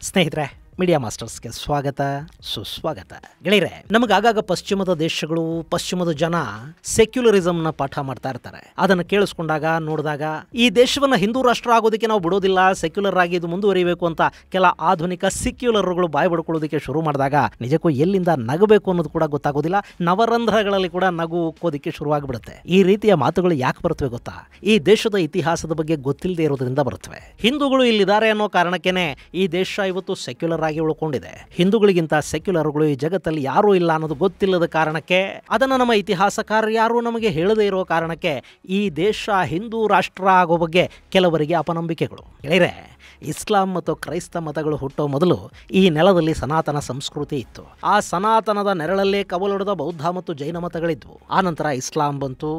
ಸ್ನೇಹಿತರೆ, ಮೀಡಿಯಾ ಮಾಸ್ಟರ್ಸ್ಗೆ ಸ್ವಾಗತ ಸುಸ್ವಾಗತ. ಗೆಳೆಯರೆ, ನಮಗಾಗ ಪಶ್ಚಿಮದ ದೇಶಗಳು, ಪಶ್ಚಿಮದ ಜನ ಸೆಕ್ಯುಲರಿಸಮ್ನ ಪಾಠ ಮಾಡ್ತಾ ಇರ್ತಾರೆ. ಅದನ್ನು ಕೇಳಿಸ್ಕೊಂಡಾಗ ನೋಡಿದಾಗ ಈ ದೇಶವನ್ನು ಹಿಂದೂ ರಾಷ್ಟ್ರ ಆಗೋದಕ್ಕೆ ನಾವು ಬಿಡೋದಿಲ್ಲ, ಸೆಕ್ಯುಲರ್ ಆಗಿ ಇದು ಮುಂದುವರಿಬೇಕು ಅಂತ ಕೆಲ ಆಧುನಿಕ ಸೆಕ್ಯುಲರ್ಗಳು ಬಾಯಿ ಬಡ್ಕೊಳ್ಳೋದಕ್ಕೆ ಶುರು ಮಾಡಿದಾಗ ನಿಜಕ್ಕೂ ಎಲ್ಲಿಂದ ನಗಬೇಕು ಅನ್ನೋದು ಕೂಡ ಗೊತ್ತಾಗೋದಿಲ್ಲ. ನವರಂಧ್ರಗಳಲ್ಲಿ ಕೂಡ ನಗು ಉಕ್ಕೋದಕ್ಕೆ ಶುರುವಾಗಿಬಿಡುತ್ತೆ. ಈ ರೀತಿಯ ಮಾತುಗಳು ಯಾಕೆ ಬರ್ತವೆ ಗೊತ್ತಾ? ಈ ದೇಶದ ಇತಿಹಾಸದ ಬಗ್ಗೆ ಗೊತ್ತಿಲ್ಲದೆ ಇರೋದ್ರಿಂದ ಬರುತ್ತವೆ. ಹಿಂದೂಗಳು ಇಲ್ಲಿದ್ದಾರೆ ಅನ್ನೋ ಕಾರಣಕ್ಕೇನೆ ಈ ದೇಶ ಇವತ್ತು ಸೆಕ್ಯುಲರ್ ಆಗಿ ಉಳ್ಕೊಂಡಿದೆ. ಹಿಂದೂಗಳಿಗಿಂತ ಸೆಕ್ಯುಲರ್ಗಳು ಈ ಜಗತ್ತಲ್ಲಿ ಯಾರೂ ಇಲ್ಲ ಅನ್ನೋದು ಗೊತ್ತಿಲ್ಲದ ಕಾರಣಕ್ಕೆ, ಅದನ್ನು ನಮ್ಮ ಇತಿಹಾಸಕಾರರು ಯಾರು ನಮಗೆ ಹೇಳದೇ ಇರೋ ಕಾರಣಕ್ಕೆ ಈ ದೇಶ ಹಿಂದೂ ರಾಷ್ಟ್ರ ಆಗೋ ಬಗ್ಗೆ ಕೆಲವರಿಗೆ ಅಪನಂಬಿಕೆಗಳು. ಗೆಳೆಯರೆ, ಇಸ್ಲಾಂ ಮತ್ತು ಕ್ರೈಸ್ತ ಮತಗಳು ಹುಟ್ಟೋ ಮೊದಲು ಈ ನೆಲದಲ್ಲಿ ಸನಾತನ ಸಂಸ್ಕೃತಿ ಇತ್ತು. ಆ ಸನಾತನದ ನೆರಳಲ್ಲೇ ಕವಲೊಡೆದ ಬೌದ್ಧ ಮತ್ತು ಜೈನ ಮತಗಳಿದ್ವು. ಆನಂತರ ಇಸ್ಲಾಂ ಬಂತು,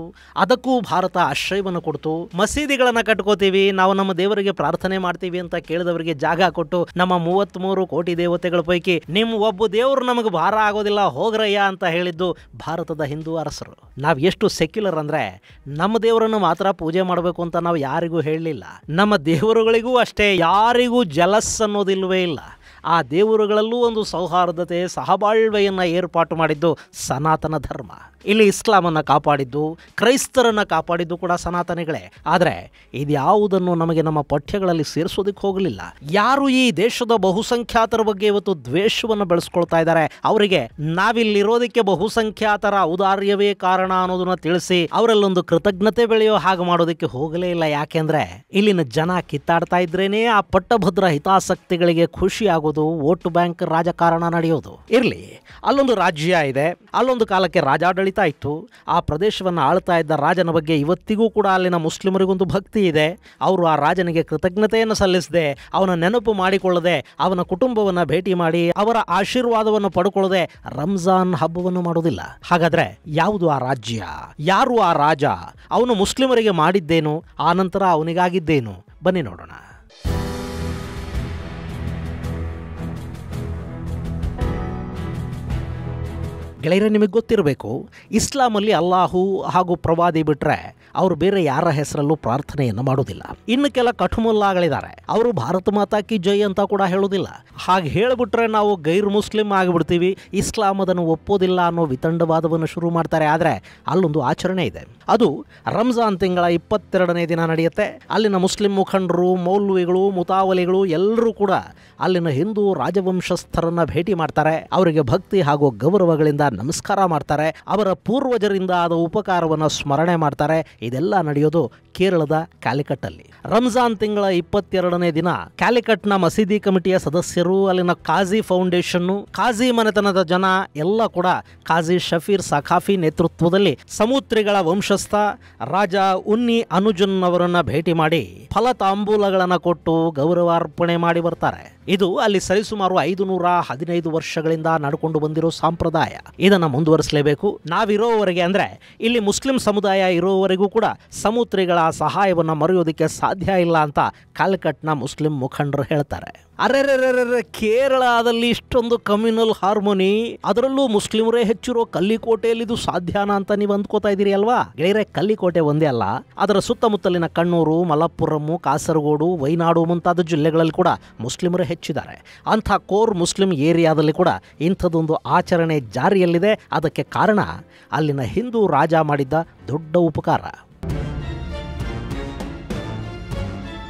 ಅದಕ್ಕೂ ಭಾರತ ಆಶ್ರಯವನ್ನು ಕೊಡ್ತು. ಮಸೀದಿಗಳನ್ನು ಕಟ್ಕೋತೀವಿ, ನಾವು ನಮ್ಮ ದೇವರಿಗೆ ಪ್ರಾರ್ಥನೆ ಮಾಡ್ತೀವಿ ಅಂತ ಕೇಳಿದವರಿಗೆ ಜಾಗ ಕೊಟ್ಟು ನಮ್ಮ 33 ಕೋಟಿ ದೇವತೆಗಳ ಪೈಕಿ ನಿಮ್ಮ ಒಬ್ಬ ದೇವರು ನಮಗೆ ಭಾರ ಆಗೋದಿಲ್ಲ, ಹೋಗ್ರಯ್ಯ ಅಂತ ಹೇಳಿದ್ದು ಭಾರತದ ಹಿಂದೂ ಅರಸರು. ನಾವು ಎಷ್ಟು ಸೆಕ್ಯುಲರ್ ಅಂದರೆ ನಮ್ಮ ದೇವರನ್ನು ಮಾತ್ರ ಪೂಜೆ ಮಾಡಬೇಕು ಅಂತ ನಾವು ಯಾರಿಗೂ ಹೇಳಲಿಲ್ಲ. ನಮ್ಮ ದೇವರುಗಳಿಗೂ ಅಷ್ಟೇ ಯಾರಿಗೂ ಜಲಸ್ ಅನ್ನೋದಿಲ್ವೇ ಇಲ್ಲ. ಆ ದೇವರುಗಳಲ್ಲೂ ಒಂದು ಸೌಹಾರ್ದತೆ, ಸಹಬಾಳ್ವೆಯನ್ನು ಏರ್ಪಾಟು ಮಾಡಿದ್ದು ಸನಾತನ ಧರ್ಮ. ಇಲ್ಲಿ ಇಸ್ಲಾಮನ್ನು ಕಾಪಾಡಿದ್ದು, ಕ್ರೈಸ್ತರನ್ನು ಕಾಪಾಡಿದ್ದು ಕೂಡ ಸನಾತನಿಗಳೇ. ಆದರೆ ಇದ್ಯಾವುದನ್ನು ನಮಗೆ ನಮ್ಮ ಪಠ್ಯಗಳಲ್ಲಿ ಸೇರಿಸೋದಕ್ಕೆ ಹೋಗಲಿಲ್ಲ. ಯಾರು ಈ ದೇಶದ ಬಹುಸಂಖ್ಯಾತರ ಬಗ್ಗೆ ಇವತ್ತು ದ್ವೇಷವನ್ನು ಬೆಳೆಸ್ಕೊಳ್ತಾ ಇದ್ದಾರೆ, ಅವರಿಗೆ ನಾವಿಲ್ಲಿರೋದಕ್ಕೆ ಬಹುಸಂಖ್ಯಾತರ ಔದಾರ್ಯವೇ ಕಾರಣ ಅನ್ನೋದನ್ನ ತಿಳಿಸಿ ಅವರಲ್ಲೊಂದು ಕೃತಜ್ಞತೆ ಬೆಳೆಯೋ ಹಾಗೆ ಮಾಡೋದಕ್ಕೆ ಹೋಗಲೇ ಇಲ್ಲ. ಯಾಕೆಂದ್ರೆ ಇಲ್ಲಿನ ಜನ ಕಿತ್ತಾಡ್ತಾ ಇದ್ರೇನೆ ಆ ಪಟ್ಟಭದ್ರ ಹಿತಾಸಕ್ತಿಗಳಿಗೆ ಖುಷಿ ಆಗೋದು, ವೋಟ್ ಬ್ಯಾಂಕ್ ರಾಜಕಾರಣ ನಡೆಯೋದು. ಇರ್ಲಿ, ಅಲ್ಲೊಂದು ರಾಜ್ಯ ಇದೆ, ಅಲ್ಲೊಂದು ಕಾಲಕ್ಕೆ ರಾಜಾಡಳಿತ ಇತ್ತು. ಆ ಪ್ರದೇಶವನ್ನು ಆಳ್ತಾ ಇದ್ದ ರಾಜನ ಬಗ್ಗೆ ಇವತ್ತಿಗೂ ಕೂಡ ಅಲ್ಲಿನ ಮುಸ್ಲಿಮರಿಗೊಂದು ಭಕ್ತಿ ಇದೆ. ಅವರು ಆ ರಾಜನಿಗೆ ಕೃತಜ್ಞತೆಯನ್ನು ಸಲ್ಲಿಸದೆ, ಅವನ ನೆನಪು ಮಾಡಿಕೊಳ್ಳದೆ, ಅವನ ಕುಟುಂಬವನ್ನು ಭೇಟಿ ಮಾಡಿ ಅವರ ಆಶೀರ್ವಾದವನ್ನು ಪಡ್ಕೊಳ್ಳದೆ ರಂಜಾನ್ ಹಬ್ಬವನ್ನು ಮಾಡೋದಿಲ್ಲ. ಹಾಗಾದ್ರೆ ಯಾವುದು ಆ ರಾಜ್ಯ? ಯಾರು ಆ ರಾಜ? ಅವನು ಮುಸ್ಲಿಮರಿಗೆ ಮಾಡಿದ್ದೇನು? ಆನಂತರ ಅವನಿಗಾಗಿದ್ದೇನು? ಬನ್ನಿ ನೋಡೋಣ. ಗೆಳೆಯರೆ, ನಿಮಗೆ ಗೊತ್ತಿರಬೇಕು, ಇಸ್ಲಾಮಲ್ಲಿ ಅಲ್ಲಾಹು ಹಾಗೂ ಪ್ರವಾದಿ ಬಿಟ್ಟರೆ ಅವರು ಬೇರೆ ಯಾರ ಹೆಸರಲ್ಲೂ ಪ್ರಾರ್ಥನೆಯನ್ನು ಮಾಡೋದಿಲ್ಲ. ಇನ್ನು ಕೆಲ ಕಠುಮುಲ್ಲಾಗಳಿದ್ದಾರೆ, ಅವರು ಭಾರತ ಮಾತಾ ಕಿ ಜೈ ಅಂತ ಕೂಡ ಹೇಳೋದಿಲ್ಲ. ಹಾಗೆ ಹೇಳಿಬಿಟ್ರೆ ನಾವು ಗೈರ್ ಮುಸ್ಲಿಂ ಆಗಿಬಿಡ್ತೀವಿ, ಇಸ್ಲಾಂ ಅದನ್ನು ಒಪ್ಪೋದಿಲ್ಲ ಅನ್ನೋ ವಿತಂಡವಾದವನ್ನು ಶುರು ಮಾಡ್ತಾರೆ. ಆದರೆ ಅಲ್ಲೊಂದು ಆಚರಣೆ ಇದೆ. ಅದು ರಂಜಾನ್ ತಿಂಗಳ 22ನೇ ದಿನ ನಡೆಯುತ್ತೆ. ಅಲ್ಲಿನ ಮುಸ್ಲಿಂ ಮುಖಂಡರು, ಮೌಲ್ವಿಗಳು, ಮುತಾವಲಿಗಳು ಎಲ್ಲರೂ ಕೂಡ ಅಲ್ಲಿನ ಹಿಂದೂ ರಾಜವಂಶಸ್ಥರನ್ನ ಭೇಟಿ ಮಾಡ್ತಾರೆ. ಅವರಿಗೆ ಭಕ್ತಿ ಹಾಗೂ ಗೌರವಗಳಿಂದ ನಮಸ್ಕಾರ ಮಾಡ್ತಾರೆ. ಅವರ ಪೂರ್ವಜರಿಂದ ಆದ ಉಪಕಾರವನ್ನು ಸ್ಮರಣೆ ಮಾಡ್ತಾರೆ. ಇದೆಲ್ಲ ನಡೆಯೋದು ಕೇರಳದ ಕ್ಯಾಲಿಕಟ್ಟಲ್ಲಿ. ರಂಜಾನ್ ತಿಂಗಳ 22ನೇ ದಿನ ಕ್ಯಾಲಿಕಟ್ನ ಮಸೀದಿ ಕಮಿಟಿಯ ಸದಸ್ಯರು, ಅಲ್ಲಿನ ಕಾಜಿ ಫೌಂಡೇಶನ್, ಕಾಜಿ ಮನೆತನದ ಜನ ಎಲ್ಲ ಕೂಡ ಕಾಜಿ ಶಫೀರ್ ಸಖಾಫಿ ನೇತೃತ್ವದಲ್ಲಿ ಸಮುದ್ರಿಗಳ ವಂಶಸ್ಥ ರಾಜ ಉನ್ನಿ ಅನುಜನ್ ಅವರನ್ನ ಭೇಟಿ ಮಾಡಿ ಫಲತಾಂಬೂಲಗಳನ್ನು ಕೊಟ್ಟು ಗೌರವಾರ್ಪಣೆ ಮಾಡಿ ಬರ್ತಾರೆ. ಇದು ಅಲ್ಲಿ ಸರಿಸುಮಾರು 515 ವರ್ಷಗಳಿಂದ ನಡ್ಕೊಂಡು ಬಂದಿರೋ ಸಂಪ್ರದಾಯ. ಇದನ್ನು ಮುಂದುವರಿಸಲೇಬೇಕು. ನಾವಿರೋವರೆಗೆ ಅಂದರೆ ಇಲ್ಲಿ ಮುಸ್ಲಿಂ ಸಮುದಾಯ ಇರೋವರೆಗೂ ಕೂಡ ಸಮುದ್ರಿಗಳ ಸಹಾಯವನ್ನು ಮರೆಯೋದಕ್ಕೆ ಸಾಧ್ಯ ಇಲ್ಲ ಅಂತ ಕ್ಯಾಲಿಕಟ್ನ ಮುಸ್ಲಿಂ ಮುಖಂಡರು ಹೇಳ್ತಾರೆ. ಅರೆರೆರೆರೆ, ಕೇರಳದಲ್ಲಿ ಇಷ್ಟೊಂದು ಕಮ್ಯುನಲ್ ಹಾರ್ಮೋನಿ, ಅದರಲ್ಲೂ ಮುಸ್ಲಿಮರೇ ಹೆಚ್ಚಿರೋ ಕಲ್ಲಿಕೋಟೆಯಲ್ಲಿ ಇದು ಸಾಧ್ಯನಾ ಅಂತ ನೀವು ಅಂದ್ಕೋತಾ ಇದ್ದೀರಿ ಅಲ್ವಾ? ಗೆಳೆಯರೆ, ಕಲ್ಲಿಕೋಟೆ ಒಂದೇ ಅಲ್ಲ, ಅದರ ಸುತ್ತಮುತ್ತಲಿನ ಕಣ್ಣೂರು, ಮಲಪ್ಪುರಂ, ಕಾಸರಗೋಡು, ವೈನಾಡು ಮುಂತಾದ ಜಿಲ್ಲೆಗಳಲ್ಲಿ ಕೂಡ ಮುಸ್ಲಿಮರೇ ಹೆಚ್ಚಿದ್ದಾರೆ. ಅಂಥ ಕೋರ್ ಮುಸ್ಲಿಂ ಏರಿಯಾದಲ್ಲಿ ಕೂಡ ಇಂಥದ್ದೊಂದು ಆಚರಣೆ ಜಾರಿಯಲ್ಲಿದೆ. ಅದಕ್ಕೆ ಕಾರಣ ಅಲ್ಲಿನ ಹಿಂದೂ ರಾಜ ಮಾಡಿದ್ದ ದೊಡ್ಡ ಉಪಕಾರ.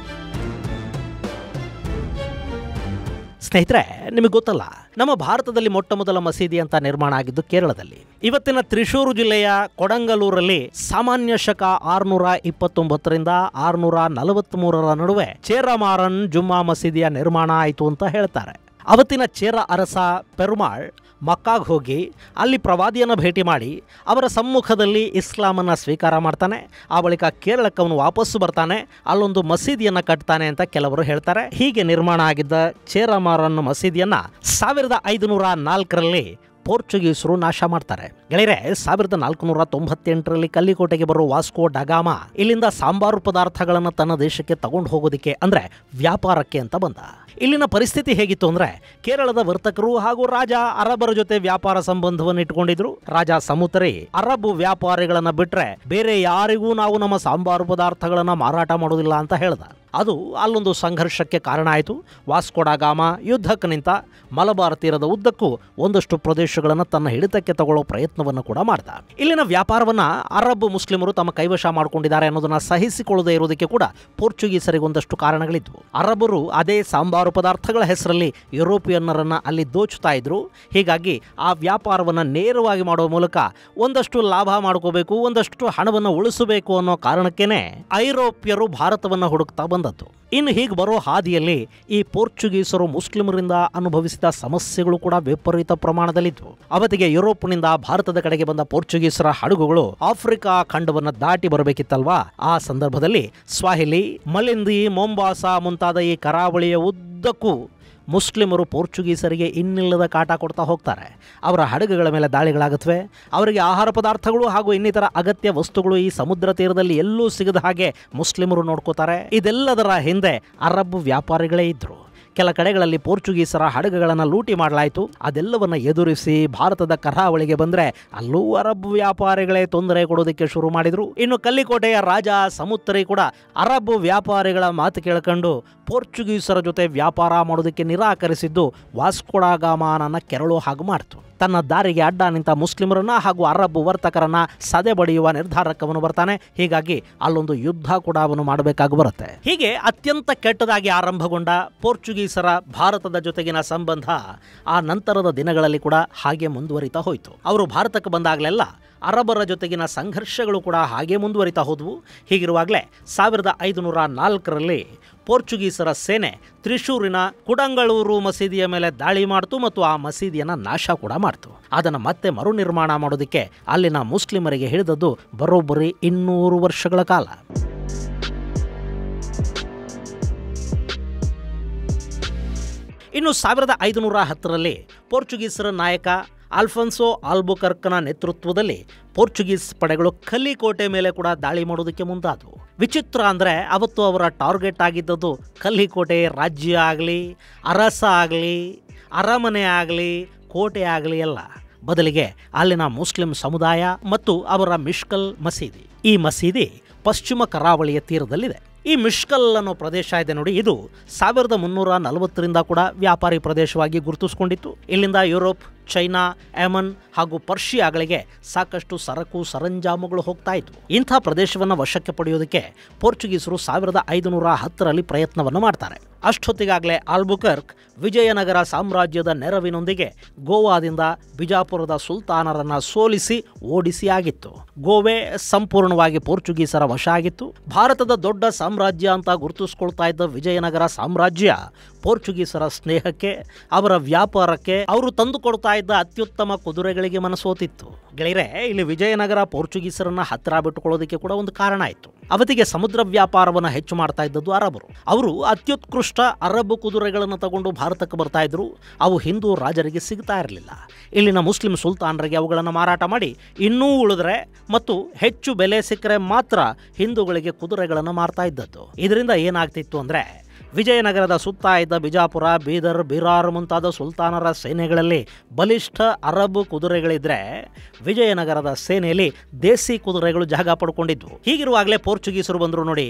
ಸ್ನೇಹಿತರೆ, ನಿಮಗೆ ಗೊತ್ತಲ್ಲ, ನಮ್ಮ ಭಾರತದಲ್ಲಿ ಮೊಟ್ಟ ಮೊದಲ ಮಸೀದಿ ಅಂತ ನಿರ್ಮಾಣ ಆಗಿದ್ದು ಕೇರಳದಲ್ಲಿ. ಇವತ್ತಿನ ತ್ರಿಶೂರು ಜಿಲ್ಲೆಯ ಕೊಡಂಗಲೂರಲ್ಲಿ ಸಾಮಾನ್ಯ ಶಕ 629ರಿಂದ 643 ನಡುವೆ ಚೇರಮಾರನ್ ಜುಮ್ಮಾ ಮಸೀದಿಯ ನಿರ್ಮಾಣ ಆಯಿತು ಅಂತ ಹೇಳ್ತಾರೆ. ಅವತ್ತಿನ ಚೇರ ಅರಸ ಪೆರುಮಾಳ್ ಮಕ್ಕಾಗೆ ಹೋಗಿ ಅಲ್ಲಿ ಪ್ರವಾದಿಯನ್ನು ಭೇಟಿ ಮಾಡಿ ಅವರ ಸಮ್ಮುಖದಲ್ಲಿ ಇಸ್ಲಾಮನ್ನು ಸ್ವೀಕಾರ ಮಾಡ್ತಾನೆ. ಆ ಬಳಿಕ ಕೇರಳಕ್ಕೆ ಅವನು ವಾಪಸ್ಸು ಬರ್ತಾನೆ, ಅಲ್ಲೊಂದು ಮಸೀದಿಯನ್ನು ಕಟ್ತಾನೆ ಅಂತ ಕೆಲವರು ಹೇಳ್ತಾರೆ. ಹೀಗೆ ನಿರ್ಮಾಣ ಆಗಿದ್ದ ಚೇರಮಾರನ್ ಮಸೀದಿಯನ್ನು 1504ರಲ್ಲಿ ಪೋರ್ಚುಗೀಸರು ನಾಶ ಮಾಡ್ತಾರೆ. ಗೆಳೆಯರೆ, 1498ರಲ್ಲಿ ಕಲ್ಲಿಕೋಟೆಗೆ ಬರುವ ವಾಸ್ಕೋ ಡಗಾಮ ಇಲ್ಲಿಂದ ಸಾಂಬಾರು ಪದಾರ್ಥಗಳನ್ನು ತನ್ನ ದೇಶಕ್ಕೆ ತಗೊಂಡು ಹೋಗೋದಕ್ಕೆ ಅಂದರೆ ವ್ಯಾಪಾರಕ್ಕೆ ಅಂತ ಬಂದ. ಇಲ್ಲಿನ ಪರಿಸ್ಥಿತಿ ಹೇಗಿತ್ತು ಅಂದರೆ, ಕೇರಳದ ವರ್ತಕರು ಹಾಗೂ ರಾಜ ಅರಬರ ಜೊತೆ ವ್ಯಾಪಾರ ಸಂಬಂಧವನ್ನು ಇಟ್ಕೊಂಡಿದ್ರು. ರಾಜ ಸಮುತರಿ ಅರಬ್ ವ್ಯಾಪಾರಿಗಳನ್ನ ಬಿಟ್ರೆ ಬೇರೆ ಯಾರಿಗೂ ನಾವು ನಮ್ಮ ಸಾಂಬಾರು ಪದಾರ್ಥಗಳನ್ನ ಮಾರಾಟ ಮಾಡೋದಿಲ್ಲ ಅಂತ ಹೇಳ್ದ. ಅದು ಅಲ್ಲೊಂದು ಸಂಘರ್ಷಕ್ಕೆ ಕಾರಣ ಆಯಿತು. ವಾಸ್ಕೋ ಡ ಗಾಮ ಯುದ್ಧಕ್ಕೆ ನಿಂತ. ಮಲಬಾರ್ ತೀರದ ಉದ್ದಕ್ಕೂ ಒಂದಷ್ಟು ಪ್ರದೇಶಗಳನ್ನು ತನ್ನ ಹಿಡಿತಕ್ಕೆ ತಗೊಳ್ಳೋ ಪ್ರಯತ್ನವನ್ನು ಕೂಡ ಮಾಡ್ದ. ಇಲ್ಲಿನ ವ್ಯಾಪಾರವನ್ನು ಅರಬ್ ಮುಸ್ಲಿಮರು ತಮ್ಮ ಕೈವಶ ಮಾಡಿಕೊಂಡಿದ್ದಾರೆ ಅನ್ನೋದನ್ನ ಸಹಿಸಿಕೊಳ್ಳದೇ ಇರೋದಕ್ಕೆ ಕೂಡ ಪೋರ್ಚುಗೀಸರಿಗೆ ಒಂದಷ್ಟು ಕಾರಣಗಳಿದ್ವು. ಅರಬರು ಅದೇ ಸಾಂಬಾರು ಪದಾರ್ಥಗಳ ಹೆಸರಲ್ಲಿ ಯುರೋಪಿಯನ್ನರನ್ನು ಅಲ್ಲಿ ದೋಚುತ್ತಾ ಇದ್ರು. ಹೀಗಾಗಿ ಆ ವ್ಯಾಪಾರವನ್ನು ನೇರವಾಗಿ ಮಾಡುವ ಮೂಲಕ ಒಂದಷ್ಟು ಲಾಭ ಮಾಡ್ಕೋಬೇಕು, ಒಂದಷ್ಟು ಹಣವನ್ನು ಉಳಿಸಬೇಕು ಅನ್ನೋ ಕಾರಣಕ್ಕೇನೆ ಐರೋಪ್ಯರು ಭಾರತವನ್ನು ಹುಡುಕ್ತಾ ಬಂದದ್ದು. ಇನ್ನು ಹೀಗೆ ಬರೋ ಹಾದಿಯಲ್ಲಿ ಈ ಪೋರ್ಚುಗೀಸರು ಮುಸ್ಲಿಮರಿಂದ ಅನುಭವಿಸಿದ ಸಮಸ್ಯೆಗಳು ಕೂಡ ವಿಪರೀತ ಪ್ರಮಾಣದಲ್ಲಿದ್ವು. ಅವತ್ತಿಗೆ ಯುರೋಪ್ನಿಂದ ಭಾರತದ ಕಡೆಗೆ ಬಂದ ಪೋರ್ಚುಗೀಸರ ಹಡಗುಗಳು ಆಫ್ರಿಕಾ ಖಂಡವನ್ನು ದಾಟಿ ಬರಬೇಕಿತ್ತಲ್ವಾ. ಆ ಸಂದರ್ಭದಲ್ಲಿ ಸ್ವಾಹಿಲಿ, ಮಲಿಂದಿ, ಮೊಂಬಾಸಾ ಮುಂತಾದ ಈ ಕರಾವಳಿಯ ಉದ್ದಕ್ಕೂ ಮುಸ್ಲಿಮರು ಪೋರ್ಚುಗೀಸರಿಗೆ ಇನ್ನಿಲ್ಲದ ಕಾಟ ಕೊಡ್ತಾ ಹೋಗ್ತಾರೆ. ಅವರ ಹಡಗುಗಳ ಮೇಲೆ ದಾಳಿಗಳಾಗುತ್ತವೆ. ಅವರಿಗೆ ಆಹಾರ ಪದಾರ್ಥಗಳು ಹಾಗೂ ಇನ್ನಿತರ ಅಗತ್ಯ ವಸ್ತುಗಳು ಈ ಸಮುದ್ರ ತೀರದಲ್ಲಿ ಎಲ್ಲೂ ಸಿಗದ ಹಾಗೆ ಮುಸ್ಲಿಮರು ನೋಡ್ಕೋತಾರೆ. ಇದೆಲ್ಲದರ ಹಿಂದೆ ಅರಬ್ ವ್ಯಾಪಾರಿಗಳೇ ಇದ್ರು. ಕೆಲ ಕಡೆಗಳಲ್ಲಿ ಪೋರ್ಚುಗೀಸರ ಹಡಗುಗಳನ್ನು ಲೂಟಿ ಮಾಡಲಾಯಿತು. ಅದೆಲ್ಲವನ್ನು ಎದುರಿಸಿ ಭಾರತದ ಕರಾವಳಿಗೆ ಬಂದರೆ ಅಲ್ಲೂ ಅರಬ್ ವ್ಯಾಪಾರಿಗಳೇ ತೊಂದರೆ ಕೊಡೋದಕ್ಕೆ ಶುರು ಮಾಡಿದರು. ಇನ್ನು ಕಲ್ಲಿಕೋಟೆಯ ರಾಜ ಸಮುತ್ತರಿ ಕೂಡ ಅರಬ್ ವ್ಯಾಪಾರಿಗಳ ಮಾತು ಕೇಳ್ಕೊಂಡು ಪೋರ್ಚುಗೀಸರ ಜೊತೆ ವ್ಯಾಪಾರ ಮಾಡೋದಕ್ಕೆ ನಿರಾಕರಿಸಿದ್ದು ವಾಸ್ಕೋ ಡ ಗಾಮನನ್ನು ಕೆರಳೋ ಹಾಗೆ ಮಾಡ್ತು. ತನ್ನ ದಾರಿಗೆ ಅಡ್ಡ ನಿಂತ ಮುಸ್ಲಿಮರನ್ನ ಹಾಗೂ ಅರಬ್ ವರ್ತಕರನ್ನ ಸದೆ ಬಡಿಯುವ ನಿರ್ಧಾರಕ್ಕವನು ಬರ್ತಾನೆ. ಹೀಗಾಗಿ ಅಲ್ಲೊಂದು ಯುದ್ಧ ಕೂಡ ಅವನು ಮಾಡಬೇಕಾಗಿ ಬರುತ್ತೆ. ಹೀಗೆ ಅತ್ಯಂತ ಕೆಟ್ಟದಾಗಿ ಆರಂಭಗೊಂಡ ಪೋರ್ಚುಗೀಸರ ಭಾರತದ ಜೊತೆಗಿನ ಸಂಬಂಧ ಆ ನಂತರದ ದಿನಗಳಲ್ಲಿ ಕೂಡ ಹಾಗೆ ಮುಂದುವರಿತಾ ಹೋಯಿತು. ಅವರು ಭಾರತಕ್ಕೆ ಬಂದಾಗಲೆಲ್ಲ ಅರಬರ ಜೊತೆಗಿನ ಸಂಘರ್ಷಗಳು ಕೂಡ ಹಾಗೆ ಮುಂದುವರಿತಾ ಹೋದವು. ಹೀಗಿರುವಾಗಲೇ 1504ರಲ್ಲಿ ಪೋರ್ಚುಗೀಸರ ಸೇನೆ ತ್ರಿಶೂರಿನ ಕುಡಂಗಳೂರು ಮಸೀದಿಯ ಮೇಲೆ ದಾಳಿ ಮಾಡಿತು ಮತ್ತು ಆ ಮಸೀದಿಯನ್ನು ನಾಶ ಕೂಡ ಮಾಡಿತು. ಅದನ್ನು ಮತ್ತೆ ಮರು ನಿರ್ಮಾಣ ಮಾಡೋದಕ್ಕೆ ಅಲ್ಲಿನ ಮುಸ್ಲಿಮರಿಗೆ ಹಿಡಿದದ್ದು ಬರೋಬ್ಬರಿ 200 ವರ್ಷಗಳ ಕಾಲ. ಇನ್ನು 1510ರಲ್ಲಿ ಪೋರ್ಚುಗೀಸರ ನಾಯಕ ಅಲ್ಫೋನ್ಸೋ ಆಲ್ಬುಕರ್ಕನ ನೇತೃತ್ವದಲ್ಲಿ ಪೋರ್ಚುಗೀಸ್ ಪಡೆಗಳು ಕಲ್ಲಿಕೋಟೆ ಮೇಲೆ ಕೂಡ ದಾಳಿ ಮಾಡೋದಕ್ಕೆ ಮುಂದಾದವು. ವಿಚಿತ್ರ ಅಂದರೆ ಅವತ್ತು ಅವರ ಟಾರ್ಗೆಟ್ ಆಗಿದ್ದದ್ದು ಕಲ್ಲಿಕೋಟೆ ರಾಜ್ಯ ಆಗಲಿ, ಅರಸ ಆಗಲಿ, ಅರಮನೆ ಆಗಲಿ, ಕೋಟೆ ಆಗಲಿ ಅಲ್ಲ. ಬದಲಿಗೆ ಅಲ್ಲಿನ ಮುಸ್ಲಿಂ ಸಮುದಾಯ ಮತ್ತು ಅವರ ಮಿಷ್ಕಲ್ ಮಸೀದಿ. ಈ ಮಸೀದಿ ಪಶ್ಚಿಮ ಕರಾವಳಿಯ ತೀರದಲ್ಲಿದೆ. ಈ ಮಿಷ್ಕಲ್ ಅನ್ನೋ ಪ್ರದೇಶ ಇದೆ ನೋಡಿ, ಇದು 1340ರಿಂದ ಕೂಡ ವ್ಯಾಪಾರಿ ಪ್ರದೇಶವಾಗಿ ಗುರುತಿಸಿಕೊಂಡಿತ್ತು. ಇಲ್ಲಿಂದ ಯುರೋಪ್, ಚೈನಾ, ಯಮನ್ ಹಾಗೂ ಪರ್ಷಿಯಾಗಳಿಗೆ ಸಾಕಷ್ಟು ಸರಕು ಸರಂಜಾಮುಗಳು ಹೋಗ್ತಾ ಇದ್ವು. ಇಂಥ ಪ್ರದೇಶವನ್ನು ವಶಕ್ಕೆ ಪಡೆಯೋದಕ್ಕೆ ಪೋರ್ಚುಗೀಸರು 1510ರಲ್ಲಿ ಪ್ರಯತ್ನವನ್ನು ಮಾಡ್ತಾರೆ. ಅಷ್ಟೊತ್ತಿಗಾಗಲೇ ಆಲ್ಬುಕರ್ಕ್ ವಿಜಯನಗರ ಸಾಮ್ರಾಜ್ಯದ ನೆರವಿನೊಂದಿಗೆ ಗೋವಾದಿಂದ ಬಿಜಾಪುರದ ಸುಲ್ತಾನರನ್ನ ಸೋಲಿಸಿ ಓಡಿಸಿ ಆಗಿತ್ತು. ಗೋವೆ ಸಂಪೂರ್ಣವಾಗಿ ಪೋರ್ಚುಗೀಸರ ವಶ ಆಗಿತ್ತು. ಭಾರತದ ದೊಡ್ಡ ಸಾಮ್ರಾಜ್ಯ ಅಂತ ಗುರುತಿಸ್ಕೊಳ್ತಾ ಇದ್ದ ವಿಜಯನಗರ ಸಾಮ್ರಾಜ್ಯ ಪೋರ್ಚುಗೀಸರ ಸ್ನೇಹಕ್ಕೆ, ಅವರ ವ್ಯಾಪಾರಕ್ಕೆ, ಅವರು ತಂದುಕೊಡ್ತಾ ಇದ್ದ ಅತ್ಯುತ್ತಮ ಕುದುರೆಗಳಿಗೆ ಮನಸೋತಿತ್ತು. ಗೆಳೆಯರೆ, ಇಲ್ಲಿ ವಿಜಯನಗರ ಪೋರ್ಚುಗೀಸರನ್ನ ಹತ್ತಿರ ಬಿಟ್ಟುಕೊಳ್ಳೋದಕ್ಕೆ ಕೂಡ ಒಂದು ಕಾರಣ ಆಯಿತು. ಅವತ್ತಿಗೆ ಸಮುದ್ರ ವ್ಯಾಪಾರವನ್ನು ಹೆಚ್ಚು ಮಾಡ್ತಾ ಇದ್ದದ್ದು ಅರಬರು. ಅವರು ಅತ್ಯುತ್ಕೃಷ್ಟ ಅರಬ್ ಕುದುರೆಗಳನ್ನು ತಗೊಂಡು ಭಾರತಕ್ಕೆ ಬರ್ತಾ ಇದ್ರು. ಅವು ಹಿಂದೂ ರಾಜರಿಗೆ ಸಿಗ್ತಾ ಇರಲಿಲ್ಲ. ಇಲ್ಲಿನ ಮುಸ್ಲಿಂ ಸುಲ್ತಾನರಿಗೆ ಅವುಗಳನ್ನು ಮಾರಾಟ ಮಾಡಿ ಇನ್ನೂ ಉಳಿದ್ರೆ ಮತ್ತು ಹೆಚ್ಚು ಬೆಲೆ ಸಿಕ್ಕರೆ ಮಾತ್ರ ಹಿಂದೂಗಳಿಗೆ ಕುದುರೆಗಳನ್ನು ಮಾರ್ತಾ ಇದ್ದದ್ದು. ಇದರಿಂದ ಏನಾಗ್ತಿತ್ತು ಅಂದರೆ, ವಿಜಯನಗರದ ಸುತ್ತ ಇದ್ದ ಬಿಜಾಪುರ, ಬೀದರ್, ಬಿರಾರ್ ಮುಂತಾದ ಸುಲ್ತಾನರ ಸೇನೆಗಳಲ್ಲಿ ಬಲಿಷ್ಠ ಅರಬ್ ಕುದುರೆಗಳಿದ್ರೆ ವಿಜಯನಗರದ ಸೇನೆಯಲ್ಲಿ ದೇಸಿ ಕುದುರೆಗಳು ಜಾಗ ಪಡ್ಕೊಂಡಿದ್ವು. ಹೀಗಿರುವಾಗಲೇ ಪೋರ್ಚುಗೀಸರು ಬಂದರು ನೋಡಿ.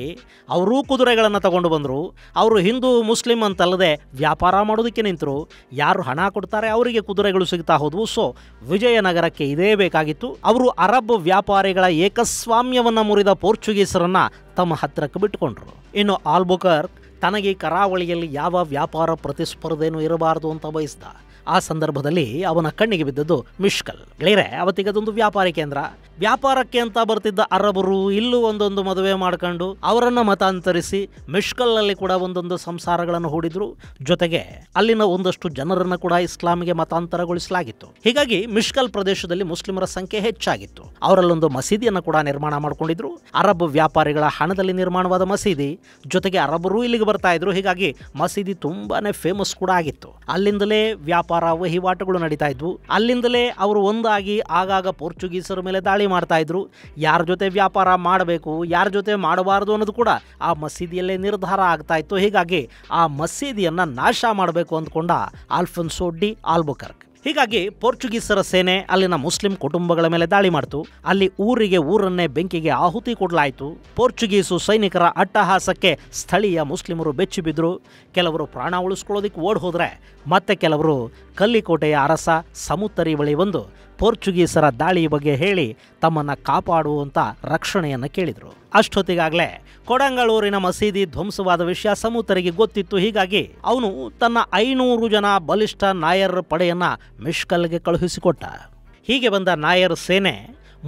ಅವರೂ ಕುದುರೆಗಳನ್ನು ತಗೊಂಡು ಬಂದರು. ಅವರು ಹಿಂದೂ ಮುಸ್ಲಿಂ ಅಂತಲ್ಲದೆ ವ್ಯಾಪಾರ ಮಾಡೋದಕ್ಕೆ ನಿಂತರು. ಯಾರು ಹಣ ಕೊಡ್ತಾರೆ ಅವರಿಗೆ ಕುದುರೆಗಳು ಸಿಗ್ತಾ ಹೋದವು. ಸೊ ವಿಜಯನಗರಕ್ಕೆ ಇದೇ ಬೇಕಾಗಿತ್ತು. ಅವರು ಅರಬ್ ವ್ಯಾಪಾರಿಗಳ ಏಕಸ್ವಾಮ್ಯವನ್ನು ಮುರಿದ ಪೋರ್ಚುಗೀಸರನ್ನ ತಮ್ಮ ಹತ್ತಿರಕ್ಕೆ ಬಿಟ್ಟುಕೊಂಡ್ರು. ಇನ್ನು ಆಲ್ಬುಕರ್ಕ್ ತನಗೆ ಕರಾವಳಿಯಲ್ಲಿ ಯಾವ ವ್ಯಾಪಾರ ಪ್ರತಿಸ್ಪರ್ಧೆನೂ ಇರಬಾರದು ಅಂತ ಬಯಸಿದ. ಆ ಸಂದರ್ಭದಲ್ಲಿ ಅವನ ಕಣ್ಣಿಗೆ ಬಿದ್ದದ್ದು ಮಿಷ್ಕಲ್. ಗೆಳೆಯರೆ, ಅವತ್ತಿಗದೊಂದು ವ್ಯಾಪಾರಿ ಕೇಂದ್ರ. ವ್ಯಾಪಾರಕ್ಕೆ ಅಂತ ಬರ್ತಿದ್ದ ಅರಬರು ಇಲ್ಲೂ ಒಂದೊಂದು ಮದುವೆ ಮಾಡ್ಕೊಂಡು ಅವರನ್ನ ಮತಾಂತರಿಸಿ ಮಿಷ್ಕಲ್ನಲ್ಲಿ ಕೂಡ ಒಂದೊಂದು ಸಂಸಾರಗಳನ್ನು ಹೂಡಿದ್ರು. ಜೊತೆಗೆ ಅಲ್ಲಿನ ಒಂದಷ್ಟು ಜನರನ್ನು ಕೂಡ ಇಸ್ಲಾಮಿಗೆ ಮತಾಂತರಗೊಳಿಸಲಾಗಿತ್ತು. ಹೀಗಾಗಿ ಮಿಷ್ಕಲ್ ಪ್ರದೇಶದಲ್ಲಿ ಮುಸ್ಲಿಮರ ಸಂಖ್ಯೆ ಹೆಚ್ಚಾಗಿತ್ತು. ಅವರಲ್ಲೊಂದು ಮಸೀದಿಯನ್ನು ಕೂಡ ನಿರ್ಮಾಣ ಮಾಡಿಕೊಂಡಿದ್ರು. ಅರಬ್ ವ್ಯಾಪಾರಿಗಳ ಹಣದಲ್ಲಿ ನಿರ್ಮಾಣವಾದ ಮಸೀದಿ. ಜೊತೆಗೆ ಅರಬರು ಇಲ್ಲಿಗೆ ಬರ್ತಾ ಇದ್ರು. ಹೀಗಾಗಿ ಮಸೀದಿ ತುಂಬಾನೇ ಫೇಮಸ್ ಕೂಡ ಆಗಿತ್ತು. ಅಲ್ಲಿಂದಲೇ ವ್ಯಾಪಾರ ವಹಿವಾಟುಗಳು ನಡೀತಾ ಇದ್ವು. ಅಲ್ಲಿಂದಲೇ ಅವರು ಒಂದಾಗಿ ಆಗಾಗ ಪೋರ್ಚುಗೀಸರ ಮೇಲೆ ದಾಳಿ ಮಾಡ್ತಾ ಇದ್ರು. ಯಾರ ಜೊತೆ ವ್ಯಾಪಾರ ಮಾಡಬೇಕು, ಯಾರ ಜೊತೆ ಮಾಡಬಾರದು ಅನ್ನೋದು ಕೂಡ ಆ ಮಸೀದಿಯಲ್ಲೇ ನಿರ್ಧಾರ ಆಗ್ತಾ ಇತ್ತು. ಹೀಗಾಗಿ ಆ ಮಸೀದಿಯನ್ನ ನಾಶ ಮಾಡಬೇಕು ಅಂದ್ಕೊಂಡ ಅಲ್ಫೋನ್ಸೋ ಡಿ ಆಲ್ಬುಕರ್ಕ್. ಹೀಗಾಗಿ ಪೋರ್ಚುಗೀಸರ ಸೇನೆ ಅಲ್ಲಿನ ಮುಸ್ಲಿಂ ಕುಟುಂಬಗಳ ಮೇಲೆ ದಾಳಿ ಮಾಡಿತು. ಅಲ್ಲಿ ಊರನ್ನೇ ಬೆಂಕಿಗೆ ಆಹುತಿ ಕೊಡಲಾಯಿತು. ಪೋರ್ಚುಗೀಸು ಸೈನಿಕರ ಅಟ್ಟಹಾಸಕ್ಕೆ ಸ್ಥಳೀಯ ಮುಸ್ಲಿಮರು ಬೆಚ್ಚಿ ಬಿದ್ದರು. ಕೆಲವರು ಪ್ರಾಣ ಉಳಿಸ್ಕೊಳ್ಳೋದಕ್ಕೆ ಓಡ್ ಹೋದ್ರೆ ಮತ್ತೆ ಕೆಲವರು ಕಲ್ಲಿಕೋಟೆಯ ಅರಸ ಸಮುತ್ತರಿ ಬಳಿ ಬಂದು ಪೋರ್ಚುಗೀಸರ ದಾಳಿ ಬಗ್ಗೆ ಹೇಳಿ ತಮ್ಮನ್ನು ಕಾಪಾಡುವಂಥ ರಕ್ಷಣೆಯನ್ನು ಕೇಳಿದರು. ಅಷ್ಟೊತ್ತಿಗಾಗಲೇ ಕೊಡಂಗಳೂರಿನ ಮಸೀದಿ ಧ್ವಂಸವಾದ ವಿಷಯ ಸಮುತ್ತರಿಗೆ ಗೊತ್ತಿತ್ತು. ಹೀಗಾಗಿ ಅವನು ತನ್ನ 500 ಜನ ಬಲಿಷ್ಠ ನಾಯರ್ ಪಡೆಯನ್ನು ಮಿಷ್ಕಲ್ಗೆ ಕಳುಹಿಸಿಕೊಟ್ಟ. ಹೀಗೆ ಬಂದ ನಾಯರ್ ಸೇನೆ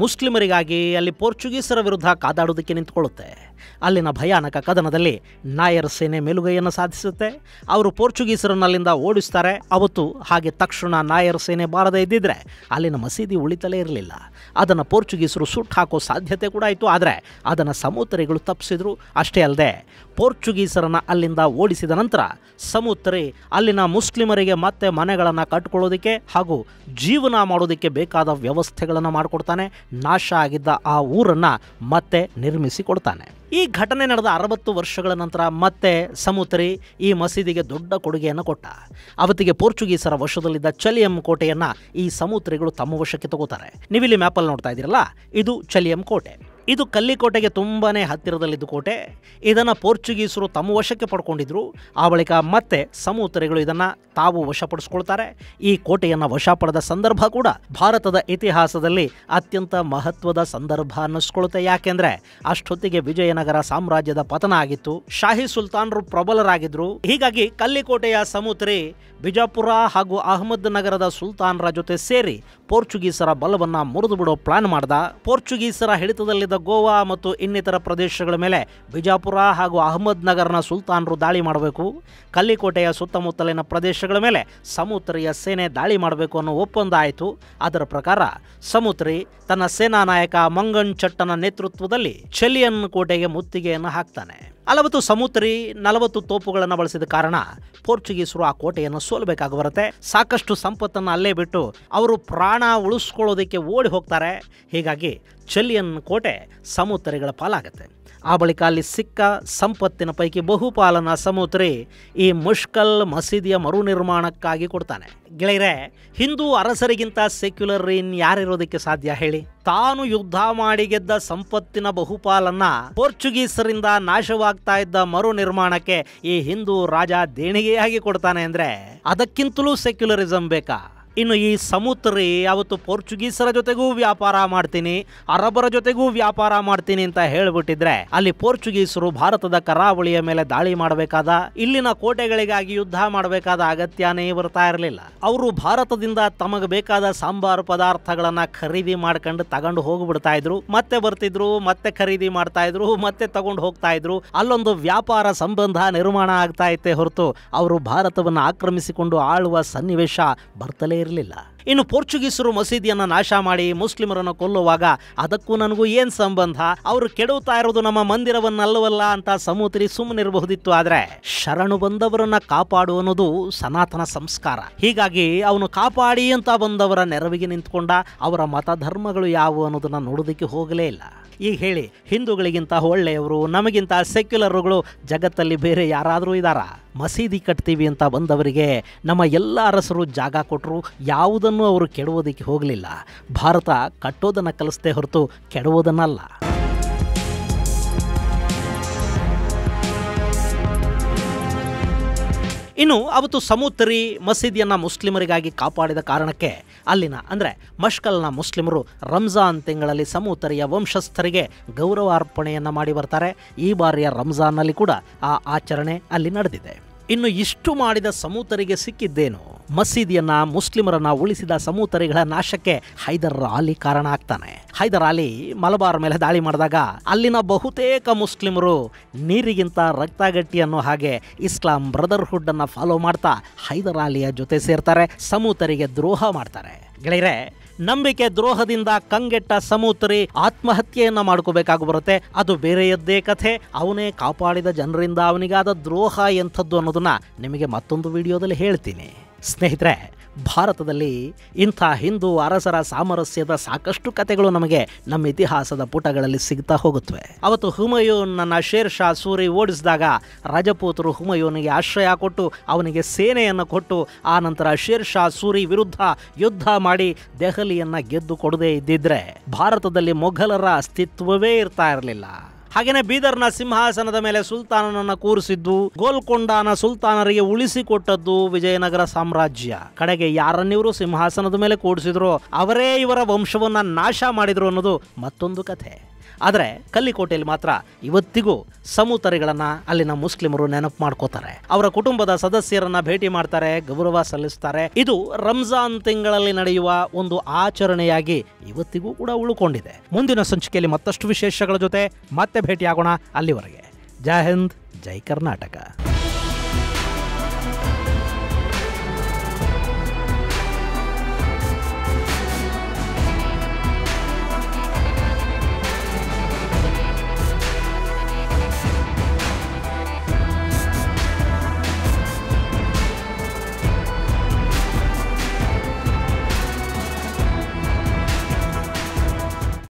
ಮುಸ್ಲಿಮರಿಗಾಗಿ ಅಲ್ಲಿ ಪೋರ್ಚುಗೀಸರ ವಿರುದ್ಧ ಕಾದಾಡೋದಕ್ಕೆ ನಿಂತುಕೊಳ್ಳುತ್ತೆ. ಅಲ್ಲಿನ ಭಯಾನಕ ಕದನದಲ್ಲಿ ನಾಯರ್ ಸೇನೆ ಮೇಲುಗೈಯನ್ನು ಸಾಧಿಸುತ್ತೆ. ಅವರು ಪೋರ್ಚುಗೀಸರನ್ನಲ್ಲಿಂದ ಓಡಿಸ್ತಾರೆ. ಅವತ್ತು ಹಾಗೆ ತಕ್ಷಣ ನಾಯರ್ ಸೇನೆ ಬಾರದೇ ಇದ್ದಿದ್ರೆ ಅಲ್ಲಿನ ಮಸೀದಿ ಉಳಿತಲೇ ಇರಲಿಲ್ಲ. ಅದನ್ನು ಪೋರ್ಚುಗೀಸರು ಸುಟ್ಟು ಹಾಕೋ ಸಾಧ್ಯತೆ ಕೂಡ ಇತ್ತು. ಆದರೆ ಅದನ್ನು ಸಮುತ್ತರಿಗಳು ತಪ್ಪಿಸಿದ್ರು. ಅಷ್ಟೇ ಅಲ್ಲದೆ ಪೋರ್ಚುಗೀಸರನ್ನು ಅಲ್ಲಿಂದ ಓಡಿಸಿದ ನಂತರ ಸಮುತ್ತರಿ ಅಲ್ಲಿನ ಮುಸ್ಲಿಮರಿಗೆ ಮತ್ತೆ ಮನೆಗಳನ್ನು ಕಟ್ಕೊಳ್ಳೋದಕ್ಕೆ ಹಾಗೂ ಜೀವನ ಮಾಡೋದಕ್ಕೆ ಬೇಕಾದ ವ್ಯವಸ್ಥೆಗಳನ್ನು ಮಾಡಿಕೊಡ್ತಾನೆ. ನಾಶ ಆಗಿದ್ದ ಆ ಊರನ್ನು ಮತ್ತೆ ನಿರ್ಮಿಸಿಕೊಡ್ತಾನೆ. ಈ ಘಟನೆ ನಡೆದ 60 ವರ್ಷಗಳ ನಂತರ ಮತ್ತೆ ಸಮುತ್ತರಿ ಈ ಮಸೀದಿಗೆ ದೊಡ್ಡ ಕೊಡುಗೆಯನ್ನು ಕೊಟ್ಟ. ಅವತ್ತಿಗೆ ಪೋರ್ಚುಗೀಸರ ವಶದಲ್ಲಿದ್ದ ಚಲಿಯಂ ಕೋಟೆಯನ್ನು ಈ ಸಮುತ್ತರಿಗಳು ತಮ್ಮ ವಶಕ್ಕೆ ತಗೋತಾರೆ. ನೀವಿಲ್ಲಿ ಮ್ಯಾಪಲ್ಲಿ ನೋಡ್ತಾ ಇದ್ದೀರಲ್ಲ, ಇದು ಚಲಿಯಂ ಕೋಟೆ. ಇದು ಕಲ್ಲಿಕೋಟೆಗೆ ತುಂಬಾ ಹತ್ತಿರದಲ್ಲಿದ್ದು ಕೋಟೆ. ಇದನ್ನು ಪೋರ್ಚುಗೀಸರು ತಮ್ಮ ವಶಕ್ಕೆ ಪಡ್ಕೊಂಡಿದ್ರು. ಆ ಬಳಿಕ ಮತ್ತೆ ಸಮುತ್ತರಿಗಳು ಇದನ್ನು ತಾವು ವಶಪಡಿಸ್ಕೊಳ್ತಾರೆ. ಈ ಕೋಟೆಯನ್ನು ವಶ ಪಡೆದ ಸಂದರ್ಭ ಕೂಡ ಭಾರತದ ಇತಿಹಾಸದಲ್ಲಿ ಅತ್ಯಂತ ಮಹತ್ವದ ಸಂದರ್ಭ ಅನ್ನಿಸ್ಕೊಳ್ಳುತ್ತೆ. ಯಾಕೆಂದ್ರೆ ಅಷ್ಟೊತ್ತಿಗೆ ವಿಜಯನಗರ ಸಾಮ್ರಾಜ್ಯದ ಪತನ ಆಗಿತ್ತು. ಶಾಹಿ ಸುಲ್ತಾನರು ಪ್ರಬಲರಾಗಿದ್ರು. ಹೀಗಾಗಿ ಕಲ್ಲಿಕೋಟೆಯ ಸಮುತ್ತರಿ ಬಿಜಾಪುರ ಹಾಗೂ ಅಹಮದ್ ನಗರದ ಸುಲ್ತಾನರ ಜೊತೆ ಸೇರಿ ಪೋರ್ಚುಗೀಸರ ಬಲವನ್ನು ಮುರಿದು ಬಿಡೋ ಪ್ಲಾನ್ ಮಾಡ್ದ. ಪೋರ್ಚುಗೀಸರ ಹಿಡಿತದಲ್ಲಿದ್ದ ಗೋವಾ ಮತ್ತು ಇನ್ನಿತರ ಪ್ರದೇಶಗಳ ಮೇಲೆ ಬಿಜಾಪುರ ಹಾಗೂ ಅಹಮದ್ ನಗರನ ಸುಲ್ತಾನರು ದಾಳಿ ಮಾಡಬೇಕು. ಕಲ್ಲಿಕೋಟೆಯ ಸುತ್ತಮುತ್ತಲಿನ ಪ್ರದೇಶಗಳ ಮೇಲೆ ಸಮುತ್ತರಿಯ ಸೇನೆ ದಾಳಿ ಮಾಡಬೇಕು ಅನ್ನೋ ಒಪ್ಪಂದ ಆಯಿತು. ಅದರ ಪ್ರಕಾರ ಸಮುತ್ತರಿ ತನ್ನ ಸೇನಾ ನಾಯಕ ಮಂಗನ್ ಚಟ್ಟನ ನೇತೃತ್ವದಲ್ಲಿ ಚೆಲಿಯನ್ ಕೋಟೆಗೆ ಮುತ್ತಿಗೆಯನ್ನು ಹಾಕ್ತಾನೆ. ಅಲವತ್ತು ಸಮುತ್ತರಿ 40 ತೋಪುಗಳನ್ನು ಬಳಸಿದ ಕಾರಣ ಪೋರ್ಚುಗೀಸರು ಆ ಕೋಟೆಯನ್ನು ಸೋಲಬೇಕಾಗಿ ಬರುತ್ತೆ. ಸಾಕಷ್ಟು ಸಂಪತ್ತನ್ನು ಅಲ್ಲೇ ಬಿಟ್ಟು ಅವರು ಪ್ರಾಣ ಉಳಿಸ್ಕೊಳ್ಳೋದಕ್ಕೆ ಓಡಿ ಹೋಗ್ತಾರೆ. ಹೀಗಾಗಿ ಚೆಲಿಯನ್ ಕೋಟೆ ಸಮುತ್ತರಿಗಳ ಪಾಲಾಗುತ್ತೆ. ಆ ಬಳಿಕ ಅಲ್ಲಿ ಸಿಕ್ಕ ಸಂಪತ್ತಿನ ಪೈಕಿ ಬಹುಪಾಲನ ಸಮುತ್ತರಿ ಈ ಮುಷ್ಕಲ್ ಮಸೀದಿಯ ಮರು ನಿರ್ಮಾಣಕ್ಕಾಗಿ ಕೊಡ್ತಾನೆ. ಗೆಳೆಯರೆ, ಹಿಂದೂ ಅರಸರಿಗಿಂತ ಸೆಕ್ಯುಲರ್ ಯಾರಿರೋದಕ್ಕೆ ಸಾಧ್ಯ ಹೇಳಿ? ತಾನು ಯುದ್ಧ ಮಾಡಿ ಗೆದ್ದ ಸಂಪತ್ತಿನ ಬಹುಪಾಲನ್ನ ಪೋರ್ಚುಗೀಸರಿಂದ ನಾಶವಾಗ್ತಾ ಇದ್ದ ಮರು ನಿರ್ಮಾಣಕ್ಕೆ ಈ ಹಿಂದೂ ರಾಜ ದೇಣಿಗೆಯಾಗಿ ಕೊಡ್ತಾನೆ ಅಂದ್ರೆ ಅದಕ್ಕಿಂತಲೂ ಸೆಕ್ಯುಲರಿಸಂ ಬೇಕಾ? ಇನ್ನು ಈ ಸಮುತ್ತರಿ ಅವತ್ತು ಪೋರ್ಚುಗೀಸರ ಜೊತೆಗೂ ವ್ಯಾಪಾರ ಮಾಡ್ತೀನಿ, ಅರಬರ ಜೊತೆಗೂ ವ್ಯಾಪಾರ ಮಾಡ್ತೀನಿ ಅಂತ ಹೇಳ್ಬಿಟ್ಟಿದ್ರೆ ಅಲ್ಲಿ ಪೋರ್ಚುಗೀಸರು ಭಾರತದ ಕರಾವಳಿಯ ಮೇಲೆ ದಾಳಿ ಮಾಡಬೇಕಾದ, ಇಲ್ಲಿನ ಕೋಟೆಗಳಿಗಾಗಿ ಯುದ್ಧ ಮಾಡಬೇಕಾದ ಅಗತ್ಯನೇ ಬರ್ತಾ ಇರಲಿಲ್ಲ. ಅವರು ಭಾರತದಿಂದ ತಮಗೆ ಬೇಕಾದ ಸಾಂಬಾರು ಪದಾರ್ಥಗಳನ್ನ ಖರೀದಿ ಮಾಡ್ಕೊಂಡು ತಗೊಂಡು ಹೋಗ್ಬಿಡ್ತಾ ಇದ್ರು. ಮತ್ತೆ ಬರ್ತಿದ್ರು, ಮತ್ತೆ ಖರೀದಿ ಮಾಡ್ತಾ ಇದ್ರು, ಮತ್ತೆ ತಗೊಂಡು ಹೋಗ್ತಾ ಇದ್ರು. ಅಲ್ಲೊಂದು ವ್ಯಾಪಾರ ಸಂಬಂಧ ನಿರ್ಮಾಣ ಆಗ್ತಾ ಇತ್ತೆ ಹೊರತು ಅವರು ಭಾರತವನ್ನು ಆಕ್ರಮಿಸಿಕೊಂಡು ಆಳುವ ಸನ್ನಿವೇಶ ಬರ್ತಲೇ ಇರಲಿಲ್ಲ. ಇನ್ನು ಪೋರ್ಚುಗೀಸರು ಮಸೀದಿಯನ್ನು ನಾಶ ಮಾಡಿ ಮುಸ್ಲಿಮರನ್ನು ಕೊಲ್ಲುವಾಗ ಅದಕ್ಕೂ ನನಗೂ ಏನ್ ಸಂಬಂಧ, ಅವರು ಕೆಡುತ್ತಾ ಇರೋದು ನಮ್ಮ ಮಂದಿರವನ್ನಲ್ಲವಲ್ಲ ಅಂತ ಸಮುತ್ತರಿ ಸುಮ್ಮನಿರಬಹುದಿತ್ತು. ಆದ್ರೆ ಶರಣು ಬಂದವರನ್ನ ಕಾಪಾಡು ಅನ್ನೋದು ಸನಾತನ ಸಂಸ್ಕಾರ. ಹೀಗಾಗಿ ಅವನು ಕಾಪಾಡಿ ಅಂತ ಬಂದವರ ನೆರವಿಗೆ ನಿಂತ್ಕೊಂಡ. ಅವರ ಮತಧರ್ಮಗಳು ಯಾವುವು ಅನ್ನೋದನ್ನ ನೋಡೋದಕ್ಕೆ ಹೋಗಲೇ ಇಲ್ಲ. ಈಗ ಹೇಳಿ, ಹಿಂದೂಗಳಿಗಿಂತ ಒಳ್ಳೆಯವರು, ನಮಗಿಂತ ಸೆಕ್ಯುಲರ್ಗಳು ಜಗತ್ತಲ್ಲಿ ಬೇರೆ ಯಾರಾದರೂ ಇದ್ದಾರಾ? ಮಸೀದಿ ಕಟ್ತೀವಿ ಅಂತ ಬಂದವರಿಗೆ ನಮ್ಮ ಎಲ್ಲ ಅರಸರು ಜಾಗ ಕೊಟ್ಟರು, ಯಾವುದನ್ನು ಅವರು ಕೆಡುವುದಕ್ಕೆ ಹೋಗಲಿಲ್ಲ. ಭಾರತ ಕಟ್ಟೋದನ್ನು ಕಲಿಸ್ತೇ ಹೊರತು ಕೆಡುವುದನ್ನಲ್ಲ. ಇನ್ನು ಅವತ್ತು ಸಮುತ್ತರಿ ಮಸೀದಿಯನ್ನು ಮುಸ್ಲಿಮರಿಗಾಗಿ ಕಾಪಾಡಿದ ಕಾರಣಕ್ಕೆ ಅಲ್ಲಿನ ಅಂದರೆ ಮಷ್ಕಲ್ನ ಮುಸ್ಲಿಮರು ರಂಜಾನ್ ತಿಂಗಳಲ್ಲಿ ಸಮುತ್ತರಿಯ ವಂಶಸ್ಥರಿಗೆ ಗೌರವಾರ್ಪಣೆಯನ್ನು ಮಾಡಿ ಬರ್ತಾರೆ. ಈ ಬಾರಿಯ ರಂಜಾನ್ನಲ್ಲಿ ಕೂಡ ಆ ಆಚರಣೆ ಅಲ್ಲಿ ನಡೆದಿದೆ. ಇನ್ನು ಇಷ್ಟು ಮಾಡಿದ ಸಮುತ್ತರಿಗೆ ಸಿಕ್ಕಿದ್ದೇನು? ಮಸೀದಿಯನ್ನ ಮುಸ್ಲಿಮರನ್ನ ಉಳಿಸಿದ ಸಮುತ್ತರಿಗಳ ನಾಶಕ್ಕೆ ಹೈದರ್ ಅಲಿ ಕಾರಣ ಆಗ್ತಾನೆ. ಹೈದರ್ ಅಲಿ ಮಲಬಾರ್ ಮೇಲೆ ದಾಳಿ ಮಾಡಿದಾಗ ಅಲ್ಲಿನ ಬಹುತೇಕ ಮುಸ್ಲಿಮರು ನೀರಿಗಿಂತ ರಕ್ತಗಟ್ಟಿ ಅನ್ನೋ ಹಾಗೆ ಇಸ್ಲಾಂ ಬ್ರದರ್ಹುಡ್ ಅನ್ನ ಫಾಲೋ ಮಾಡ್ತಾ ಹೈದರ್ ಅಲಿಯ ಜೊತೆ ಸೇರ್ತಾರೆ, ಸಮುತ್ತರಿಗೆ ದ್ರೋಹ ಮಾಡ್ತಾರೆ. ಗೆಳೆಯರೆ, ನಂಬಿಕೆ ದ್ರೋಹದಿಂದ ಕಂಗೆಟ್ಟ ಸಮುತ್ತರಿ ಆತ್ಮಹತ್ಯೆಯನ್ನ ಮಾಡ್ಕೋಬೇಕಾಗಿ ಬರುತ್ತೆ. ಅದು ಬೇರೆಯದ್ದೇ ಕಥೆ. ಅವನೇ ಕಾಪಾಡಿದ ಜನರಿಂದ ಅವನಿಗಾದ ದ್ರೋಹ ಎಂಥದ್ದು ಅನ್ನೋದನ್ನ ನಿಮಗೆ ಮತ್ತೊಂದು ವಿಡಿಯೋದಲ್ಲಿ ಹೇಳ್ತೀನಿ. ಸ್ನೇಹಿತರೆ, ಭಾರತದಲ್ಲಿ ಇಂಥ ಹಿಂದೂ ಅರಸರ ಸಾಮರಸ್ಯದ ಸಾಕಷ್ಟು ಕಥೆಗಳು ನಮಗೆ ನಮ್ಮ ಇತಿಹಾಸದ ಪುಟಗಳಲ್ಲಿ ಸಿಗ್ತಾ ಹೋಗುತ್ತವೆ. ಅವತ್ತು ಹುಮಾಯೂನ್ನನ್ನು ಶೇರ್ ಶಾ ಸೂರಿ ಓಡಿಸಿದಾಗ ರಜಪೂತರು ಹುಮಾಯೂನಿಗೆ ಆಶ್ರಯ ಕೊಟ್ಟು ಅವನಿಗೆ ಸೇನೆಯನ್ನು ಕೊಟ್ಟು ಆ ನಂತರ ಶೇರ್ ಶಾ ಸೂರಿ ವಿರುದ್ಧ ಯುದ್ಧ ಮಾಡಿ ದೆಹಲಿಯನ್ನು ಗೆದ್ದು ಕೊಡದೇ ಇದ್ದಿದ್ರೆ ಭಾರತದಲ್ಲಿ ಮೊಘಲರ ಅಸ್ತಿತ್ವವೇ ಇರ್ತಾ ಇರಲಿಲ್ಲ. ಹಾಗೇನೆ ಬೀದರ್ನ ಸಿಂಹಾಸನದ ಮೇಲೆ ಸುಲ್ತಾನನನ್ನ ಕೂರಿಸಿದ್ದು, ಗೋಲ್ಕೊಂಡನ ಸುಲ್ತಾನರಿಗೆ ಉಳಿಸಿಕೊಟ್ಟದ್ದು ವಿಜಯನಗರ ಸಾಮ್ರಾಜ್ಯ. ಕಡೆಗೆ ಯಾರನ್ನಿವರು ಸಿಂಹಾಸನದ ಮೇಲೆ ಕೂಡಿಸಿದ್ರು ಅವರೇ ಇವರ ವಂಶವನ್ನ ನಾಶ ಮಾಡಿದ್ರು ಅನ್ನೋದು ಮತ್ತೊಂದು ಕಥೆ. ಆದರೆ ಕಲ್ಲಿಕೋಟೆಯಲ್ಲಿ ಮಾತ್ರ ಇವತ್ತಿಗೂ ಸಮೂತರಿಗಳನ್ನು ಅಲ್ಲಿನ ಮುಸ್ಲಿಮರು ನೆನಪು ಮಾಡ್ಕೋತಾರೆ. ಅವರ ಕುಟುಂಬದ ಸದಸ್ಯರನ್ನ ಭೇಟಿ ಮಾಡ್ತಾರೆ, ಗೌರವ ಸಲ್ಲಿಸ್ತಾರೆ. ಇದು ರಂಜಾನ್ ತಿಂಗಳಲ್ಲಿ ನಡೆಯುವ ಒಂದು ಆಚರಣೆಯಾಗಿ ಇವತ್ತಿಗೂ ಕೂಡ ಉಳ್ಕೊಂಡಿದೆ. ಮುಂದಿನ ಸಂಚಿಕೆಯಲ್ಲಿ ಮತ್ತಷ್ಟು ವಿಶೇಷಗಳ ಜೊತೆ ಮತ್ತೆ ಭೇಟಿಯಾಗೋಣ. ಅಲ್ಲಿವರೆಗೆ ಜೈ ಹಿಂದ್, ಜೈ ಕರ್ನಾಟಕ.